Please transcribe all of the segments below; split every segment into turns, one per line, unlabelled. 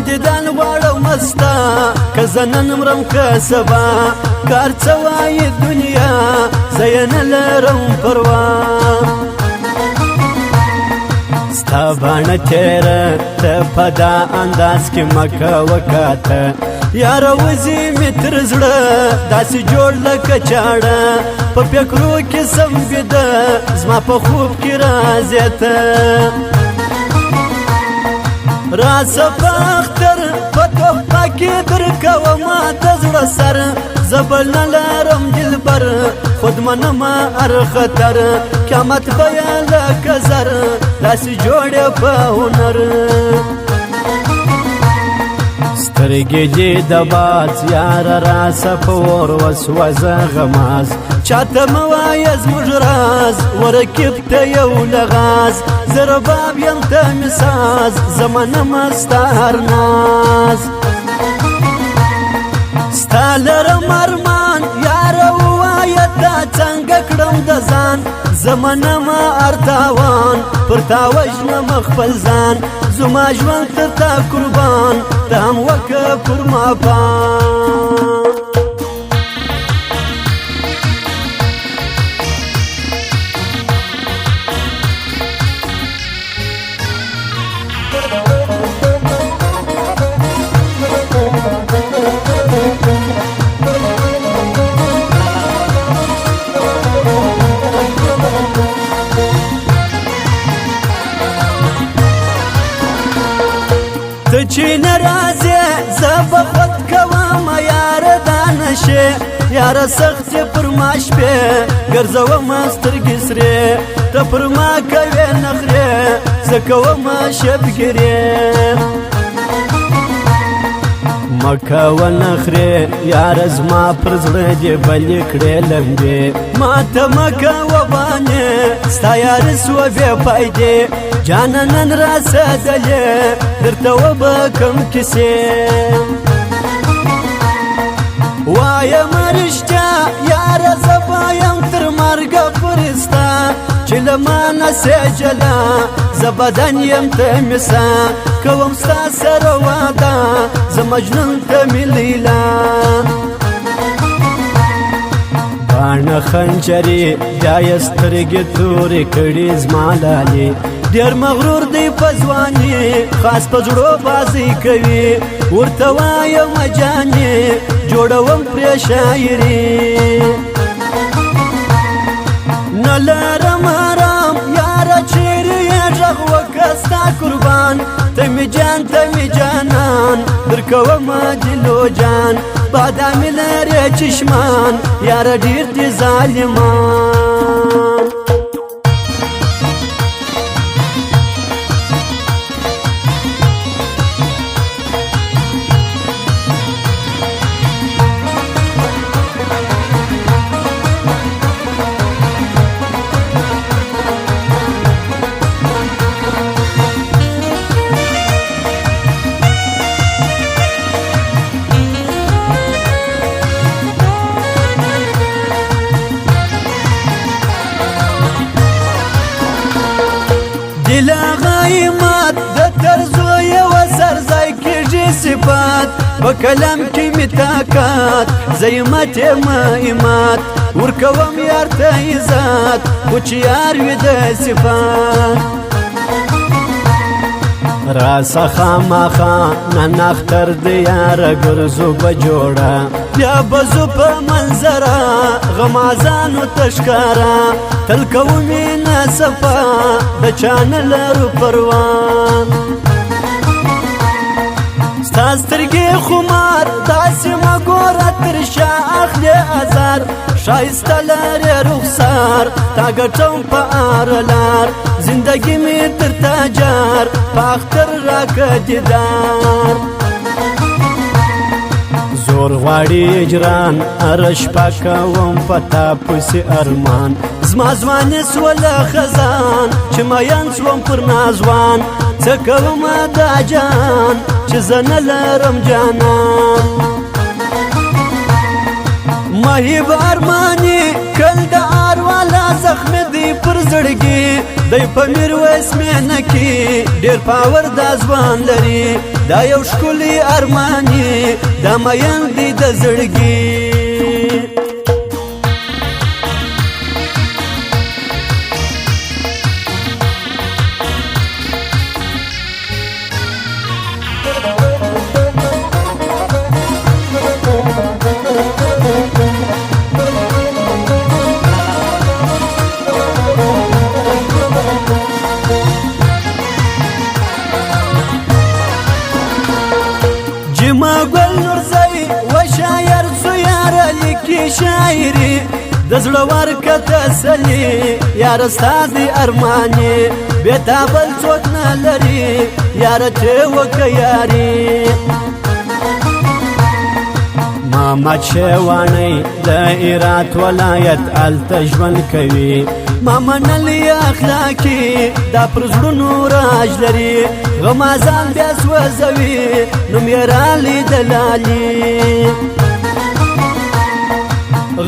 دیدن غواړم مستا که زه نن مرم که سبا کار څه وایي دنیا زه یې نه لرم پروا ستا باڼه تېره ته په دا انداز کې مه کوه کاته یاره وځي مې تر زړه داسې جوړ لکه چاړه په فکرو کې سم بیده زما په خوب کې راځې ته راځه په اختر په تحفه کې درکومه د زړه سر زه بل نه لرم دلبر خود منمه هر خطر قیامت به یې لکه زر داسې جوړې په هنر سترګې دې د باز یاره راسه په اور وسوځه غماز چاته مه وایه زموږ راز ورکیب ته یو لغاز زه رباب یم ته مې ساز زه منمه ستا هر ناز ستا لرم ارمان یاره ووایه دا څنګه کړم د ځان زه منمه هر تاوان پر تا وژنم خپل ځان زما ژوند تر تا قربان ته هم وکه پر ما پام ته چې نه راځې زه به خود کوم یاره دا نشې یاره سختې پر ما شپې ګرځومه سترګې سرې ته پر ما کوې نخرې زه کومه شبګیرې مه کوه نخرې یاره زما پر زړه دې بلې کړې لمبې ما ته مه کوه بانې ستا یاري سوه بې فایدې جانه نن راسدلې درته وبه کوم کیسې وایمه رښتیا یاره زه به یم تر مرګه پورې ستا چې له ما نه سې جلا زه بدن یم ته مې سا کوم ستا سره واده زه مجنون ته مې لیلا باڼه خنجرې بیا یې سترګې تورې کړي زما لالې ډېر مغرور دی په ځواني خاص په زړو بازي کوي ورته وایم جانې جوړوم پرې شاعري نه لرم آرام یاره چیرې یې غږ وکړه ستا قربان ته مې جان ته مې جانان درکومه دلو جان بادامې لرې چشمان یاره ډېر دي ظالمان دلاغایمات د ترزو یو سرځای کېږي صفات په کلم کې مې طاقت زیمت یم ایمات ورکوم یار ته عزت خو چې یار وي د صفات راسه خامخا نن اختر د یاره ګرځو به جوړه بیا به زو په منظره غمازانو ته ښکاره تل کوو مینه صفا د چا نه لرو پروا ستا سترګې خمار داسې مه ګوره تر شا اخلي ازار ښایسته لرې رخسار تا ګټم په اره لار زندګي مې تر تا جار په اختر راکه دیدار زور غواړي اجران هره شپه کوم په تا پسې ارمان زما ځواني سوله خزان چې مین سوم پر نازوان څه کومه دا جان چې زه نه لرم جانان مهیب ارمانی کل د اروالا زخم دی پر زړګي دی په میرویس مینه کې ډېر پاور د ځوان لري دا یو ښکلی ارماني دا مین دی د زړګي جما ګل نورزی و شاعر سو یار لیکي شاعري د زړه ورکه تسلي یار ستا دی ارماني بې تا بل څوک نه لري یار ته وکه یاري محمد شیوانی د هرات ولایت هلته ژوند کوي ما منلی اخلاقي دا پر زړونو راج لري غمازان بیا سوځوي نوم یې رالي دلالي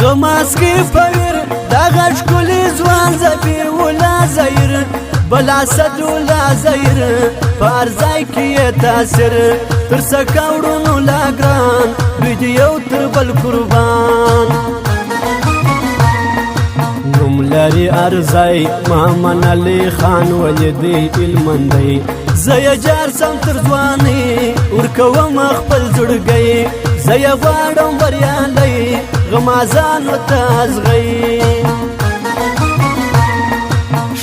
غماز کې فویر دا غږ ښکلي ځوان زفیر ولا زیر بلا صد ولا زیر په هر ځای کې یې تاثیر تر سکاوړونو لا ګران دوی د یو تر بل قربان نوم لري ارزای محمد علي خان ولیدي علمندی زه یې جار سم تر ځوانۍ ورکوم خپل زړګی زه یې غواړم بریالی غمازانو ته ازغی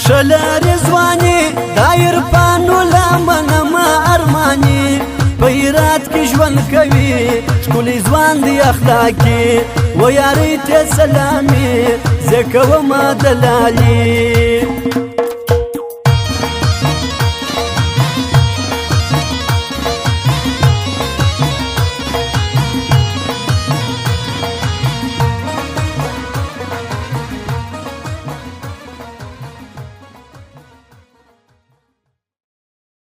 ښه لرې ځواني دا عرفانو لمنمه ارماني په هرات کې ژوند کوي ښکلی ځوان دی اخلاقي و یارۍ ته سلامي زه کومه دلالي